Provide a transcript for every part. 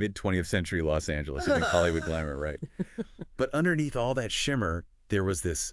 Mid-20th century Los Angeles. I think Hollywood glamour, right? But underneath all that shimmer, there was this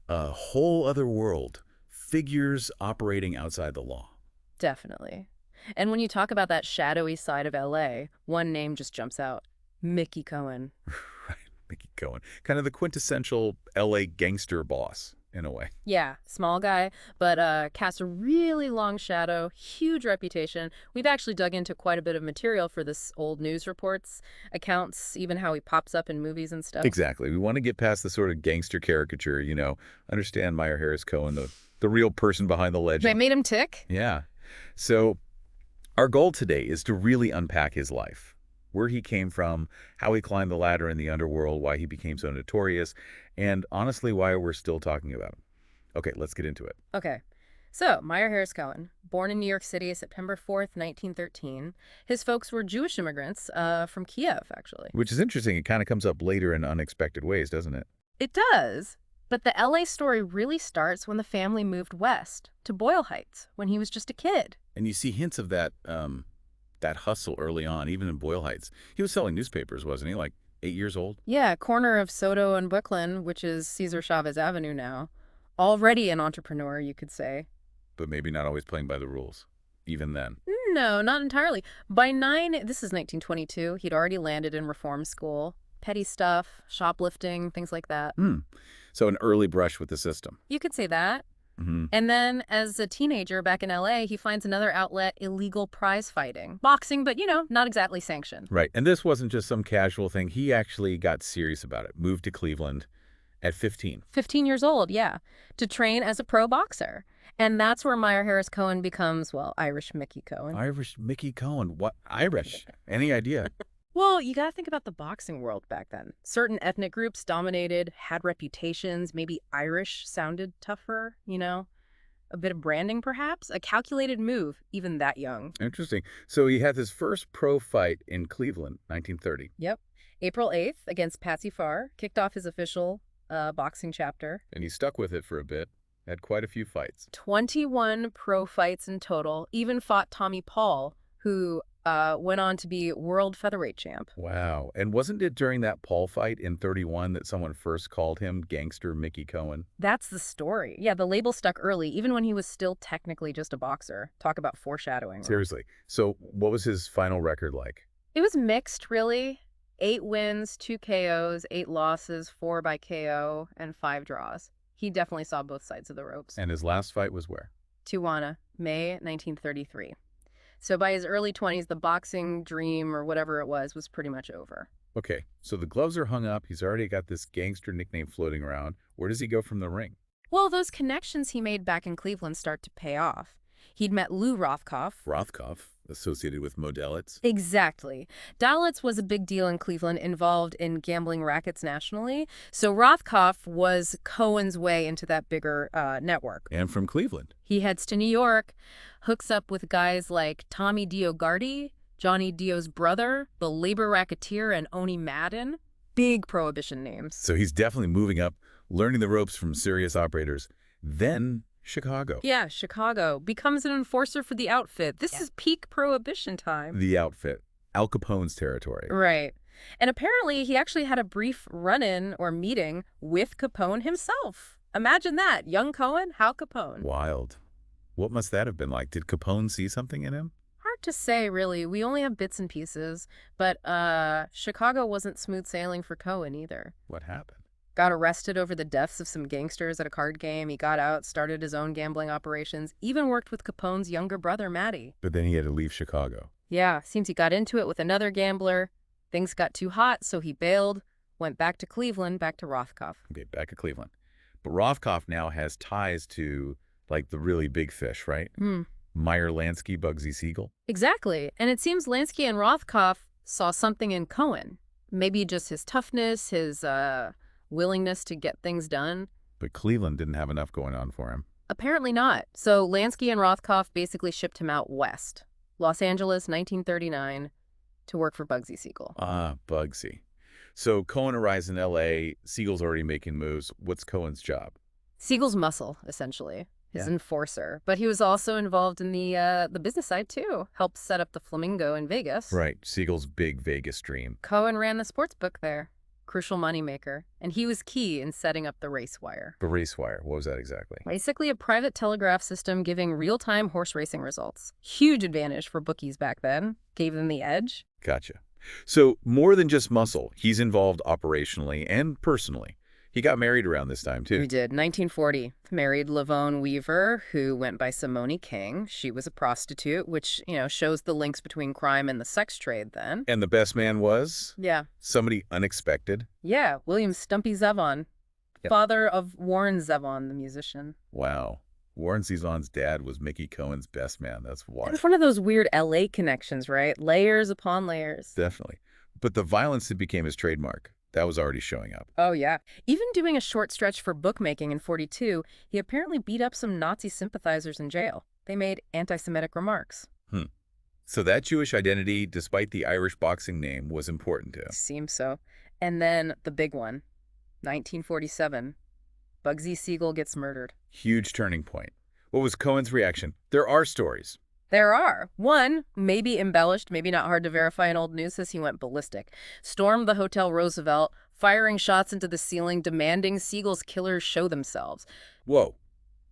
whole other world, figures operating outside the law. Definitely. And when you talk about that shadowy side of LA, one name just jumps out. Mickey Cohen. Right, Mickey Cohen. Kind of the quintessential LA gangster boss, in a way. Yeah, small guy, but casts a really long shadow, huge reputation. We've actually dug into quite a bit of material for this old news reports, accounts, even how he pops up in movies and stuff. Exactly. We want to get past the sort of gangster caricature, understand Meyer Harris Cohen, the real person behind the They legend. made him tick? Yeah. So our goal today is to really unpack his life, where he came from, how he climbed the ladder in the underworld, why he became so notorious, and honestly, why we're still talking about him. Okay, let's get into it. Okay. So, Meyer Harris Cohen, born in New York City, September 4th, 1913. His folks were Jewish immigrants from Kiev, actually. Which is interesting. It kind of comes up later in unexpected ways, doesn't it? It does. But the LA story really starts when the family moved west to Boyle Heights when he was just a kid. And you see hints of that hustle early on, even in Boyle Heights. He was selling newspapers, wasn't he? Like 8 years old? Yeah, corner of Soto and Brooklyn, which is Cesar Chavez Avenue now. Already an entrepreneur, you could say. But maybe not always playing by the rules, even then. No, not entirely. By this is 1922, he'd already landed in reform school. Petty stuff, shoplifting, things like that. So an early brush with the system. You could say that. Mm-hmm. And then, as a teenager back in LA, he finds another outlet, illegal prize fighting. Boxing, but, not exactly sanctioned. Right. And this wasn't just some casual thing. He actually got serious about it. Moved to Cleveland at 15. 15 years old, yeah, to train as a pro boxer. And that's where Meyer Harris Cohen becomes, well, Irish Mickey Cohen. Irish Mickey Cohen. What? Irish? Any idea? Well, you gotta think about the boxing world back then. Certain ethnic groups dominated, had reputations, maybe Irish sounded tougher, a bit of branding perhaps, a calculated move, even that young. Interesting. So he had his first pro fight in Cleveland, 1930. Yep. April 8th against Patsy Farr, kicked off his official boxing chapter. And he stuck with it for a bit, had quite a few fights. 21 pro fights in total, even fought Tommy Paul, who went on to be world featherweight champ. Wow. And wasn't it during that Paul fight in 31 that someone first called him Gangster Mickey Cohen? That's the story. Yeah, the label stuck early, even when he was still technically just a boxer. Talk about foreshadowing. Seriously. So what was his final record like? It was mixed, really. 8 wins, 2 KOs, 8 losses, 4 by KO, and 5 draws. He definitely saw both sides of the ropes. And his last fight was where? Tijuana, May 1933. So by his early 20s, the boxing dream, or whatever it was pretty much over. Okay, so the gloves are hung up. He's already got this gangster nickname floating around. Where does he go from the ring? Well, those connections he made back in Cleveland start to pay off. He'd met Lou Rothkopf. Rothkopf, associated with Modellits. Exactly. Dalits was a big deal in Cleveland, involved in gambling rackets nationally. So Rothkopf was Cohen's way into that bigger network. And from Cleveland. He heads to New York, hooks up with guys like Tommy DioGuardi, Johnny Dio's brother, the labor racketeer, and Oni Madden. Big prohibition names. So he's definitely moving up, learning the ropes from serious operators. Then Chicago. Yeah, Chicago. Becomes an enforcer for the outfit. This is peak prohibition time. The outfit. Al Capone's territory. Right. And apparently he actually had a brief run-in or meeting with Capone himself. Imagine that. Young Cohen, Hal Capone. Wild. What must that have been like? Did Capone see something in him? Hard to say, really. We only have bits and pieces. But Chicago wasn't smooth sailing for Cohen either. What happened? Got arrested over the deaths of some gangsters at a card game. He got out, started his own gambling operations, even worked with Capone's younger brother, Matty. But then he had to leave Chicago. Yeah, seems he got into it with another gambler. Things got too hot, so he bailed, went back to Cleveland, back to Rothkopf. Okay, back to Cleveland. But Rothkopf now has ties to, like, the really big fish, right? Meyer Lansky, Bugsy Siegel. Exactly. And it seems Lansky and Rothkopf saw something in Cohen. Maybe just his toughness, his willingness to get things done. But Cleveland didn't have enough going on for him. Apparently not. So Lansky and Rothkopf basically shipped him out west. Los Angeles, 1939, to work for Bugsy Siegel. Ah, Bugsy. So Cohen arrives in L.A., Siegel's already making moves. What's Cohen's job? Siegel's muscle, essentially. his Yeah. enforcer. But he was also involved in the business side, too. Helped set up the Flamingo in Vegas. Right. Siegel's big Vegas dream. Cohen ran the sports book there. Crucial moneymaker. And he was key in setting up the race wire. The race wire. What was that exactly? Basically a private telegraph system giving real-time horse racing results. Huge advantage for bookies back then. Gave them the edge. Gotcha. So more than just muscle, he's involved operationally and personally. He got married around this time, too. We did. 1940. Married Lavone Weaver, who went by Simone King. She was a prostitute, which, shows the links between crime and the sex trade then. And the best man was? Yeah. Somebody unexpected? Yeah, William Stumpy Zevon. Yep. Father of Warren Zevon, the musician. Wow. Warren Zevon's dad was Mickey Cohen's best man. That's It wild. was one of those weird LA connections, right? Layers upon layers. Definitely. But the violence that became his trademark, that was already showing up. Oh, yeah. Even doing a short stretch for bookmaking in 42, he apparently beat up some Nazi sympathizers in jail. They made anti-Semitic remarks. So that Jewish identity, despite the Irish boxing name, was important to him. Seems so. And then the big one, 1947. Bugsy Siegel gets murdered. Huge turning point. What was Cohen's reaction? There are stories. There are. One, maybe embellished, maybe not hard to verify in old news, says he went ballistic. Stormed the Hotel Roosevelt, firing shots into the ceiling, demanding Siegel's killers show themselves. Whoa.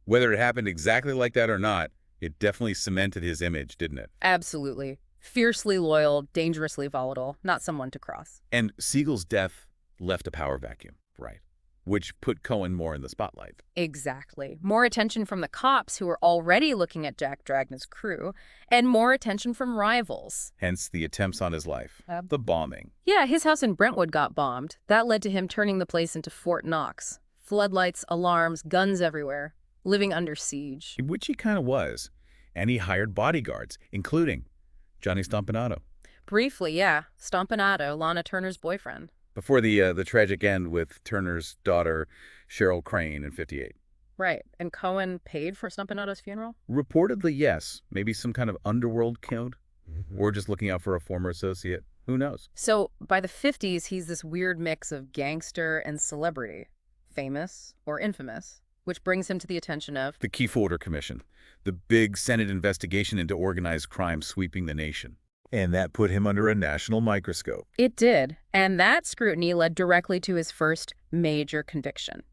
Whether it happened exactly like that or not, it definitely cemented his image, didn't it? Absolutely. Fiercely loyal, dangerously volatile, not someone to cross. And Siegel's death left a power vacuum, right? Which put Cohen more in the spotlight. Exactly. More attention from the cops who were already looking at Jack Dragna's crew, and more attention from rivals. Hence the attempts on his life. The bombing. Yeah, his house in Brentwood got bombed. That led to him turning the place into Fort Knox. Floodlights, alarms, guns everywhere. Living under siege. Which he kind of was. And he hired bodyguards, including Johnny Stompanato. Briefly, yeah. Stompanato, Lana Turner's boyfriend. Before the tragic end with Turner's daughter, Cheryl Crane, in '58. Right. And Cohen paid for Stompanato's funeral? Reportedly, yes. Maybe some kind of underworld code? Or just looking out for a former associate. Who knows? So by the 50s, he's this weird mix of gangster and celebrity. Famous or infamous. Which brings him to the attention of The Kiefelder Commission. The big Senate investigation into organized crime sweeping the nation. And that put him under a national microscope. It did, and that scrutiny led directly to his first major conviction.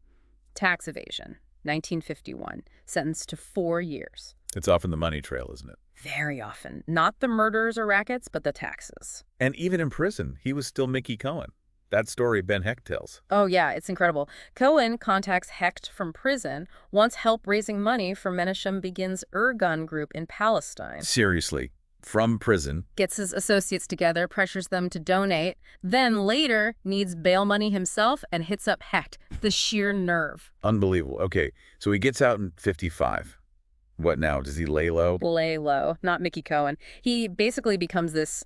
Tax evasion, 1951, sentenced to 4 years. It's often the money trail, isn't it? Very often. Not the murders or rackets, but the taxes. And even in prison, he was still Mickey Cohen. That story Ben Hecht tells. Oh, yeah, it's incredible. Cohen contacts Hecht from prison, wants help raising money for Menachem Begin's Irgun group in Palestine. Seriously, from prison. Gets his associates together, pressures them to donate, then later needs bail money himself and hits up Hecht. The sheer nerve. Unbelievable. Okay, so he gets out in '55. What now? Does he lay low? Lay low, not Mickey Cohen. He basically becomes this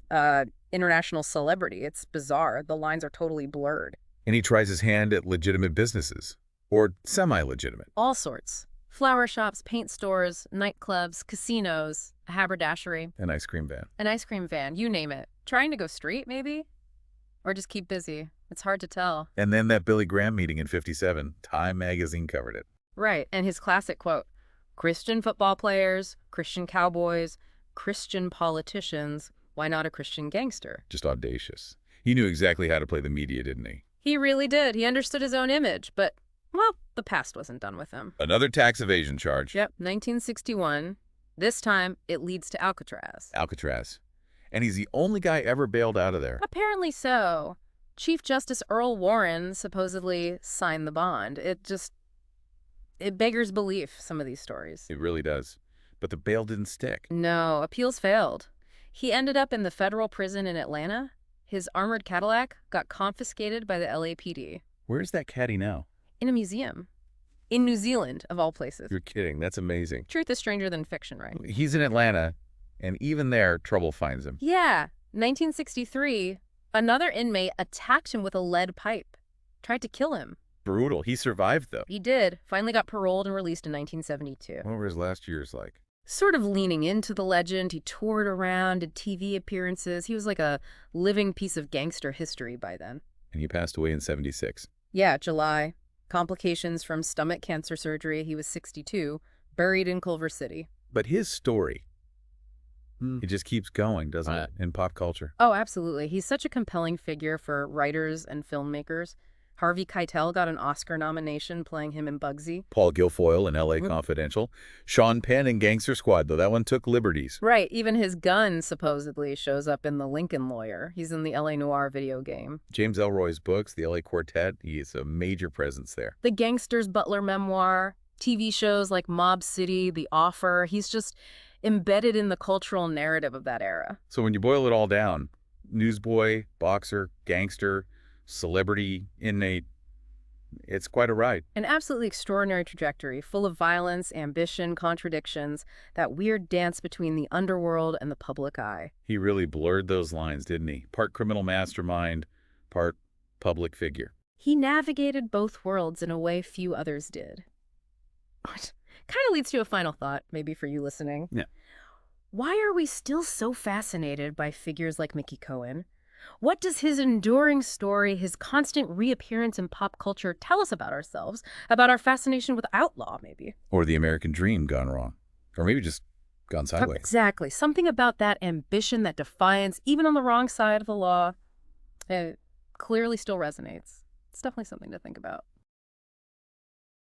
international celebrity. It's bizarre. The lines are totally blurred. And he tries his hand at legitimate businesses. Or semi-legitimate. All sorts. Flower shops, paint stores, nightclubs, casinos, a haberdashery. An ice cream van. An ice cream van, you name it. Trying to go straight, maybe? Or just keep busy. It's hard to tell. And then that Billy Graham meeting in '57. Time magazine covered it. Right, and his classic quote, Christian football players, Christian cowboys, Christian politicians, why not a Christian gangster? Just audacious. He knew exactly how to play the media, didn't he? He really did. He understood his own image, but, well, the past wasn't done with him. Another tax evasion charge. Yep, 1961. This time, it leads to Alcatraz. Alcatraz. And he's the only guy ever bailed out of there. Apparently so. Chief Justice Earl Warren supposedly signed the bond. It beggars belief, some of these stories. It really does. But the bail didn't stick. No, appeals failed. He ended up in the federal prison in Atlanta. His armored Cadillac got confiscated by the LAPD. Where's that caddy now? In a museum. In New Zealand, of all places. You're kidding. That's amazing. Truth is stranger than fiction, right? He's in Atlanta, and even there, trouble finds him. Yeah. 1963, another inmate attacked him with a lead pipe. Tried to kill him. Brutal. He survived, though. He did. Finally got paroled and released in 1972. What were his last years like? Sort of leaning into the legend. He toured around, did TV appearances. He was like a living piece of gangster history by then. And he passed away in '76. Yeah, July. Complications from stomach cancer surgery. He was 62. buried in Culver City. But his story, it just keeps going, doesn't it, in pop culture? Oh, absolutely. He's such a compelling figure for writers and filmmakers. Harvey Keitel got an Oscar nomination playing him in Bugsy. Paul Guilfoyle in L.A. Confidential. Sean Penn in Gangster Squad, though that one took liberties. Right, even his gun supposedly shows up in The Lincoln Lawyer. He's in the L.A. Noire video game. James Ellroy's books, the L.A. Quartet, he is a major presence there. The Gangsters Butler memoir, TV shows like Mob City, The Offer. He's just embedded in the cultural narrative of that era. So when you boil it all down, newsboy, boxer, gangster, celebrity, inmate, it's quite a ride. An absolutely extraordinary trajectory, full of violence, ambition, contradictions, that weird dance between the underworld and the public eye. He really blurred those lines, didn't he? Part criminal mastermind, part public figure. He navigated both worlds in a way few others did. Kind of leads to a final thought, maybe for you listening. Yeah. Why are we still so fascinated by figures like Mickey Cohen? What does his enduring story, his constant reappearance in pop culture tell us about ourselves, about our fascination with outlaw, maybe? Or the American dream gone wrong. Or maybe just gone sideways. Exactly. Something about that ambition, that defiance, even on the wrong side of the law, it clearly still resonates. It's definitely something to think about.